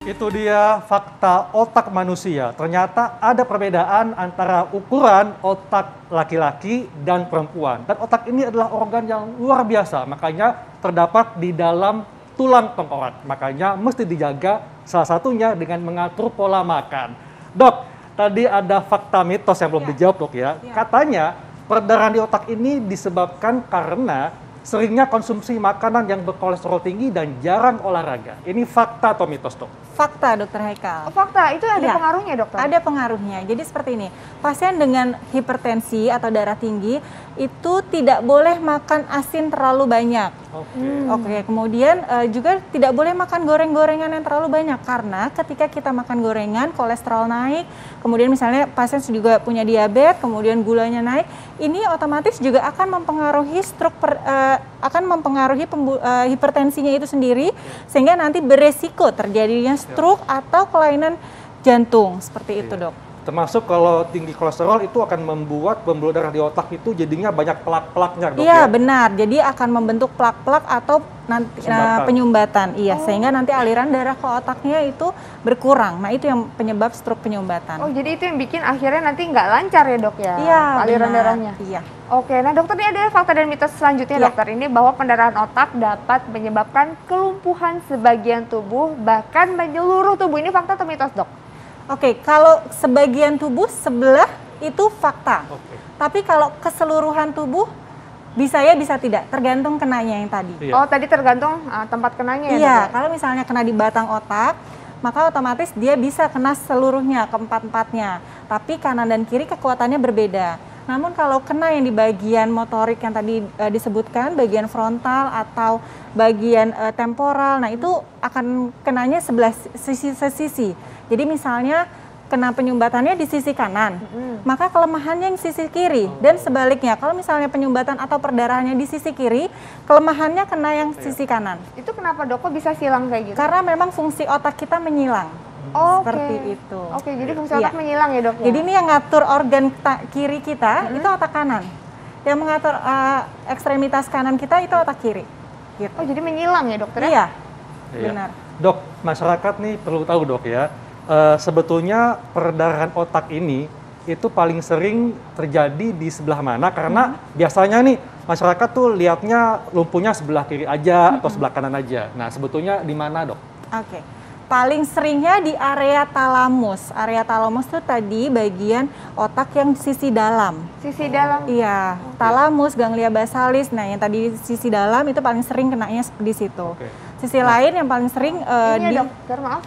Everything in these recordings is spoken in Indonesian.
Itu dia fakta otak manusia. Ternyata ada perbedaan antara ukuran otak laki-laki dan perempuan. Dan otak ini adalah organ yang luar biasa, makanya terdapat di dalam tulang tengkorak. Makanya mesti dijaga, salah satunya dengan mengatur pola makan. Dok, tadi ada fakta mitos yang belum dijawab, Dok ya. Katanya perdarahan di otak ini disebabkan karena seringnya konsumsi makanan yang berkolesterol tinggi dan jarang olahraga. Ini fakta atau mitos, Dok? Fakta, Dokter Haikal. Oh, fakta, itu ada pengaruhnya, dokter? Ada pengaruhnya. Jadi seperti ini, pasien dengan hipertensi atau darah tinggi itu tidak boleh makan asin terlalu banyak. Oke, kemudian juga tidak boleh makan goreng-gorengan yang terlalu banyak karena ketika kita makan gorengan, kolesterol naik, kemudian misalnya pasien juga punya diabetes, kemudian gulanya naik, ini otomatis juga akan mempengaruhi hipertensinya itu sendiri, sehingga nanti beresiko terjadinya stroke atau kelainan jantung seperti itu, Dok. Termasuk kalau tinggi kolesterol itu akan membuat pembuluh darah di otak itu jadinya banyak plak-plaknya, Dok. Iya, benar. Jadi akan membentuk plak-plak atau nanti penyumbatan. Iya, sehingga nanti aliran darah ke otaknya itu berkurang. Nah, itu yang penyebab stroke penyumbatan. Oh, jadi itu yang bikin akhirnya nanti nggak lancar ya, Dok ya? Iya, aliran darahnya. Iya. Oke, nah dokter, ini ada fakta dan mitos selanjutnya, dokter, ini bahwa pendarahan otak dapat menyebabkan kelumpuhan sebagian tubuh, bahkan menyeluruh tubuh. Ini fakta atau mitos, Dok? Oke, kalau sebagian tubuh sebelah itu fakta. Tapi kalau keseluruhan tubuh bisa ya bisa tidak, tergantung kenanya yang tadi. Oh, tadi tergantung tempat kenanya ya? Iya, kalau misalnya kena di batang otak, maka otomatis dia bisa kena seluruhnya, keempat-empatnya. Tapi kanan dan kiri kekuatannya berbeda. Namun kalau kena yang di bagian motorik yang tadi disebutkan, bagian frontal atau bagian temporal, nah itu akan kenanya sebelah sisi. Jadi misalnya kena penyumbatannya di sisi kanan, maka kelemahannya yang sisi kiri. Dan sebaliknya, kalau misalnya penyumbatan atau perdarahannya di sisi kiri, kelemahannya kena yang sisi kanan. Itu kenapa, Dok? Kok bisa silang kayak gitu? Karena memang fungsi otak kita menyilang. Seperti itu. Oke, jadi fungsi otak menyilang ya, Dok? Jadi ini yang ngatur organ kiri kita itu otak kanan. Yang mengatur ekstremitas kanan kita itu otak kiri. Gitu. Oh, jadi menyilang ya, dokter? Iya, benar. Dok, masyarakat nih perlu tahu, Dok ya. Sebetulnya perdarahan otak ini itu paling sering terjadi di sebelah mana? Karena biasanya nih masyarakat tuh lihatnya lumpuhnya sebelah kiri aja atau sebelah kanan aja. Nah, sebetulnya di mana, Dok? Oke. Paling seringnya di area talamus. Area talamus itu tadi bagian otak yang sisi dalam. Sisi dalam? Iya, talamus, ganglia basalis. Nah, yang tadi sisi dalam itu paling sering kenanya di situ. Sisi lain yang paling sering ini ya, dokter, maaf.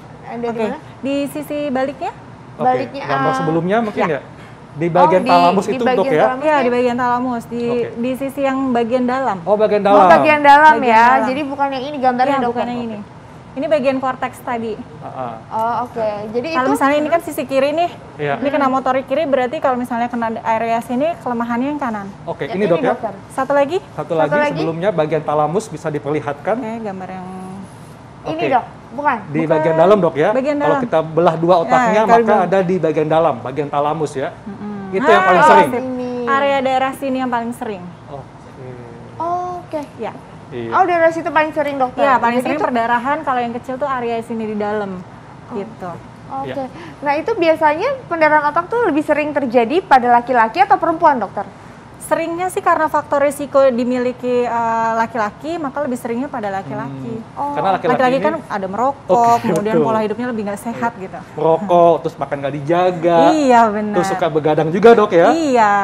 Di sisi baliknya? Baliknya. Gambar sebelumnya mungkin ya? Di bagian talamus itu, Dok ya? Iya, di bagian talamus, di sisi yang bagian dalam. Oh, bagian dalam. Oh, bagian dalam ya. Jadi bukan yang ini gambarnya, ya, Dok. Bukan yang ini. Ini bagian korteks tadi. Oh, oke. Jadi kalau misalnya ini kan sisi kiri nih, ini kena motorik kiri, berarti kalau misalnya kena area sini, kelemahannya yang kanan. Oke, ini, Dok ya. Satu lagi sebelumnya bagian talamus bisa diperlihatkan. Oke, gambar yang ini, Dok. Bukan. Di bagian dalam, Dok ya. Kalau kita belah dua otaknya, maka ada di bagian dalam, bagian talamus ya. Itu yang paling sering. Area daerah sini yang paling sering. Oke. Ya. Oh, daerah situ paling sering, dokter? Iya, paling sering perdarahan. Kalau yang kecil tuh area sini di dalam, gitu. Oke. Nah, itu biasanya pendarahan otak tuh lebih sering terjadi pada laki-laki atau perempuan, dokter? Seringnya sih karena faktor risiko dimiliki laki-laki, maka lebih seringnya pada laki-laki. Karena laki-laki kan ada merokok, kemudian pola hidupnya lebih nggak sehat gitu. Merokok, terus makan nggak dijaga. Iya, benar. Terus suka begadang juga, Dok ya? Iya.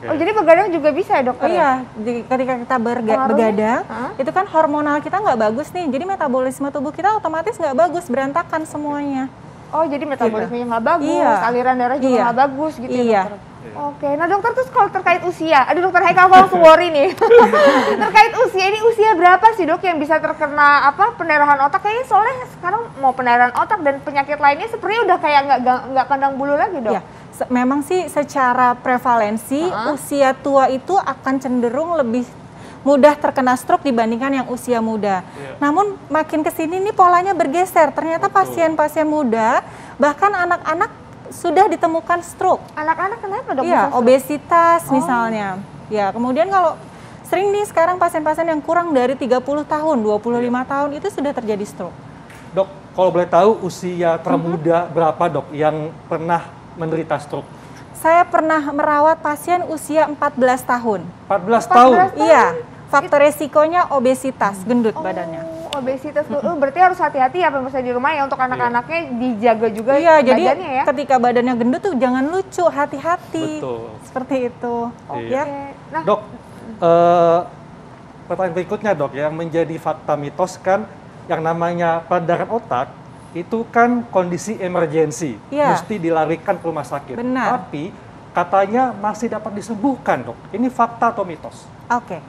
Oh, jadi begadang juga bisa ya, dokter? Iya, ketika kita begadang, itu kan hormonal kita nggak bagus nih, jadi metabolisme tubuh kita otomatis nggak bagus, berantakan semuanya. Oh, jadi metabolismenya nggak bagus, aliran darah juga nggak bagus gitu ya, dokter? Oke, nah dokter, terus kalau terkait usia, aduh dokter Haikal langsung worry nih. Terkait usia, ini usia berapa sih, Dok, yang bisa terkena pendarahan otak? Kayaknya soalnya sekarang mau pendarahan otak dan penyakit lainnya sepertinya udah kayak nggak kandang bulu lagi, Dok. Ya. Memang sih secara prevalensi usia tua itu akan cenderung lebih mudah terkena stroke dibandingkan yang usia muda. Namun makin kesini nih polanya bergeser. Ternyata pasien-pasien muda bahkan anak-anak sudah ditemukan stroke. Anak-anak kenapa, Dok? Iya, obesitas misalnya. Ya, kemudian kalau sering nih sekarang pasien-pasien yang kurang dari 30 tahun, 25 tahun itu sudah terjadi stroke. Dok, Kalau boleh tahu usia termuda berapa dok yang pernah menderita stroke? Saya pernah merawat pasien usia 14 tahun. 14 tahun? Iya, faktor resikonya obesitas, gendut badannya. Obesitas, berarti harus hati-hati ya pemirsa di rumah ya untuk anak-anaknya dijaga juga jadi badannya ya. Ketika badannya gendut tuh jangan lucu, hati-hati. Betul. Seperti itu. Iya. Nah, dok, pertanyaan berikutnya dok, yang menjadi fakta mitos kan yang namanya perdarahan otak itu kan kondisi emergensi, mesti dilarikan ke rumah sakit. Benar. Tapi katanya masih dapat disembuhkan dok. Ini fakta atau mitos? Oke.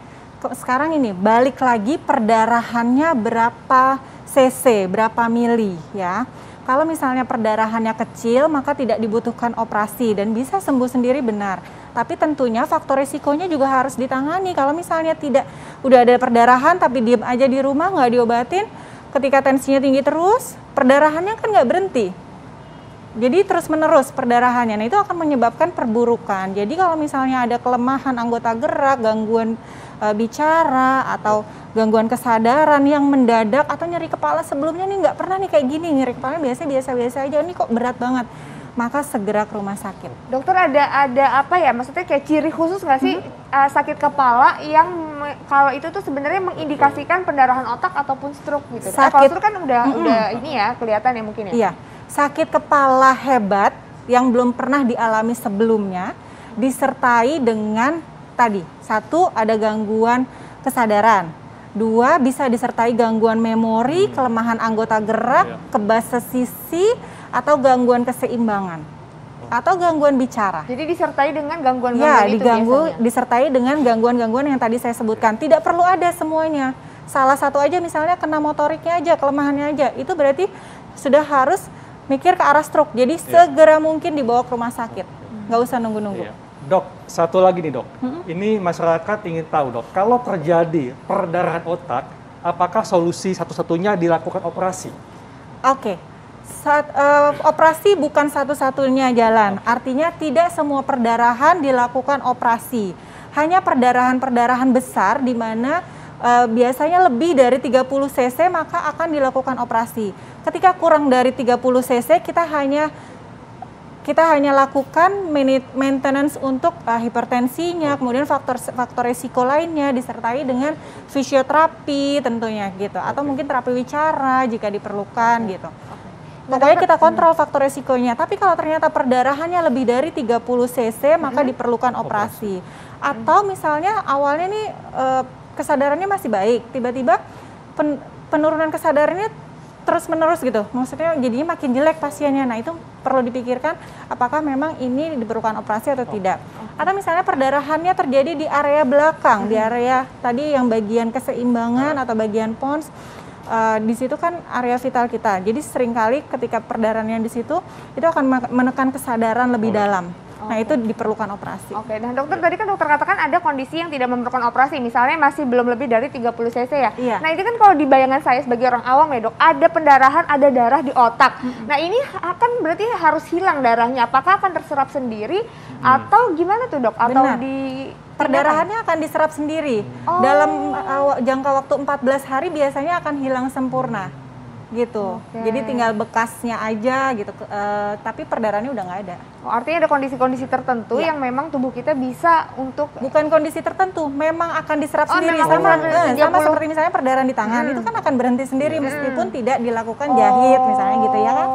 Sekarang ini balik lagi perdarahannya berapa cc, berapa mili ya. Kalau misalnya perdarahannya kecil maka tidak dibutuhkan operasi dan bisa sembuh sendiri, benar. Tapi tentunya faktor risikonya juga harus ditangani. Kalau misalnya udah ada perdarahan tapi diem aja di rumah nggak diobatin, ketika tensinya tinggi terus, perdarahannya kan nggak berhenti. Jadi terus-menerus perdarahannya, nah itu akan menyebabkan perburukan. Jadi kalau misalnya ada kelemahan anggota gerak, gangguan bicara, atau gangguan kesadaran yang mendadak, atau nyeri kepala sebelumnya nih nggak pernah nih kayak gini, nyeri kepala biasa-biasa aja, ini kok berat banget, maka segera ke rumah sakit. Dokter ada apa ya, maksudnya kayak ciri khusus nggak sih sakit kepala yang kalau itu tuh sebenarnya mengindikasikan pendarahan otak ataupun stroke gitu? Kalau stroke kan udah ini ya kelihatan ya mungkin ya? Iya, sakit kepala hebat yang belum pernah dialami sebelumnya disertai dengan tadi, 1 ada gangguan kesadaran, 2 bisa disertai gangguan memori, kelemahan anggota gerak, kebas sesisi, atau gangguan keseimbangan, atau gangguan bicara. Jadi disertai dengan gangguan-gangguan itu biasanya? Disertai dengan gangguan-gangguan yang tadi saya sebutkan. Tidak perlu ada semuanya. Salah satu aja misalnya kena motoriknya aja, kelemahannya aja, itu berarti sudah harus mikir ke arah stroke. Jadi segera mungkin dibawa ke rumah sakit. Nggak usah nunggu-nunggu. Dok, satu lagi nih dok. Ini masyarakat ingin tahu dok, kalau terjadi perdarahan otak, apakah solusi satu-satunya dilakukan operasi? Oke. Operasi bukan satu-satunya jalan. Artinya tidak semua perdarahan dilakukan operasi. Hanya perdarahan-perdarahan besar di mana biasanya lebih dari 30 cc maka akan dilakukan operasi. Ketika kurang dari 30 cc kita hanya lakukan maintenance untuk hipertensinya, kemudian faktor risiko lainnya disertai dengan fisioterapi tentunya gitu, atau mungkin terapi wicara jika diperlukan gitu. Pokoknya kita kontrol faktor risikonya. Tapi kalau ternyata perdarahannya lebih dari 30 cc maka diperlukan operasi. Atau misalnya awalnya nih kesadarannya masih baik, tiba-tiba penurunan kesadarannya terus-menerus gitu, maksudnya jadinya makin jelek pasiennya. Nah itu perlu dipikirkan apakah memang ini diperlukan operasi atau tidak. Atau misalnya perdarahannya terjadi di area belakang, di area tadi yang bagian keseimbangan atau bagian pons, di situ kan area vital kita. Jadi seringkali ketika perdarahannya di situ, itu akan menekan kesadaran lebih dalam. Nah itu diperlukan operasi. Oke, nah dokter tadi kan dokter katakan ada kondisi yang tidak memerlukan operasi, misalnya masih belum lebih dari 30 cc ya. Iya. Nah itu kan kalau di bayangan saya sebagai orang awam ya dok, ada pendarahan, ada darah di otak. Nah ini akan berarti harus hilang darahnya, apakah akan terserap sendiri atau gimana tuh dok? Atau perdarahannya akan diserap sendiri. Dalam jangka waktu 14 hari biasanya akan hilang sempurna. Gitu, jadi tinggal bekasnya aja gitu, tapi perdarahannya udah nggak ada. Artinya ada kondisi-kondisi tertentu yang memang tubuh kita bisa untuk bukan kondisi tertentu, memang akan diserap sendiri sama seperti misalnya perdarahan di tangan itu kan akan berhenti sendiri meskipun tidak dilakukan jahit misalnya gitu ya kan.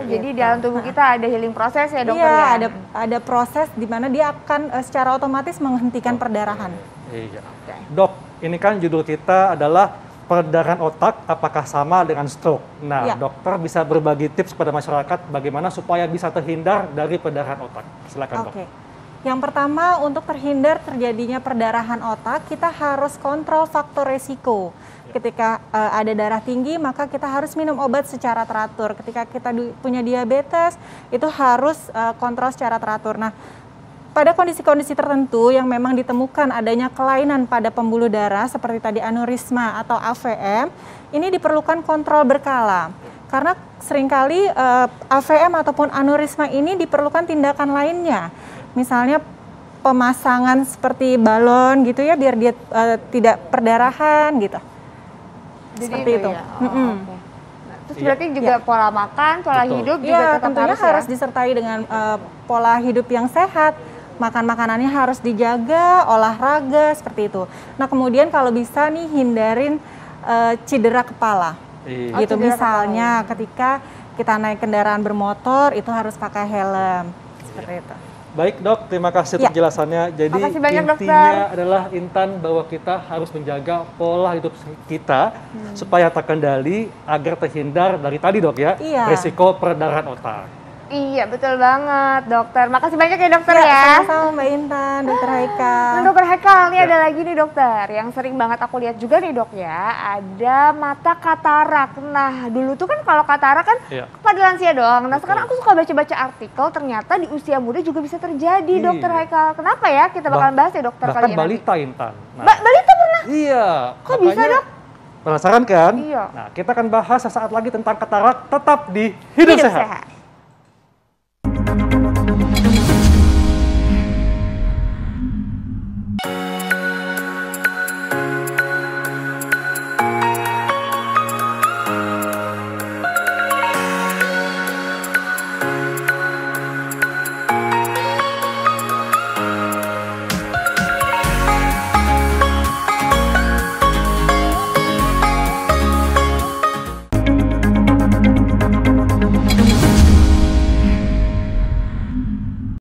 Jadi dalam tubuh kita ada healing proses ya dokter ya? Ada proses di mana dia akan secara otomatis menghentikan perdarahan. Iya. Dok, ini kan judul kita adalah perdarahan otak apakah sama dengan stroke. Nah, dokter bisa berbagi tips kepada masyarakat bagaimana supaya bisa terhindar dari perdarahan otak. Silakan dok. Yang pertama, untuk terhindar terjadinya perdarahan otak, kita harus kontrol faktor resiko. Ketika ada darah tinggi, maka kita harus minum obat secara teratur. Ketika kita punya diabetes, itu harus kontrol secara teratur. Nah, pada kondisi-kondisi tertentu yang memang ditemukan adanya kelainan pada pembuluh darah seperti tadi aneurisma atau AVM, ini diperlukan kontrol berkala. Karena seringkali AVM ataupun aneurisma ini diperlukan tindakan lainnya. Misalnya pemasangan seperti balon gitu ya biar dia tidak perdarahan gitu. Jadi seperti itu. Ya. Terus berarti juga pola makan, pola hidup juga tetap tentunya harus ya? disertai dengan pola hidup yang sehat. Makan makanannya harus dijaga, olahraga seperti itu. Nah kemudian kalau bisa nih hindarin cedera kepala. Gitu misalnya ketika kita naik kendaraan bermotor itu harus pakai helm seperti itu. Baik dok, terima kasih untuk penjelasannya. Jadi intinya adalah Intan bahwa kita harus menjaga pola hidup kita supaya terkendali agar terhindar dari tadi dok ya, risiko perdarahan otak. Iya betul banget dokter. Makasih banyak ya dokter ya. Sama-sama Mbak Intan, dokter Haikal. Nah dokter Haikal, ini ada lagi nih dokter yang sering banget aku lihat juga nih dok ya. Ada mata katarak. Nah dulu tuh kan kalau katarak kan pada lansia doang. Nah sekarang aku suka baca-baca artikel ternyata di usia muda juga bisa terjadi dokter Haikal. Kenapa ya? Kita bakalan bahas ya dokter kali ini. Bahkan balita Intan. Nah, balita pernah? Iya. Kok bisa dok? Penasaran kan? Iya. Nah kita akan bahas sesaat lagi tentang katarak tetap di Hidup Sehat.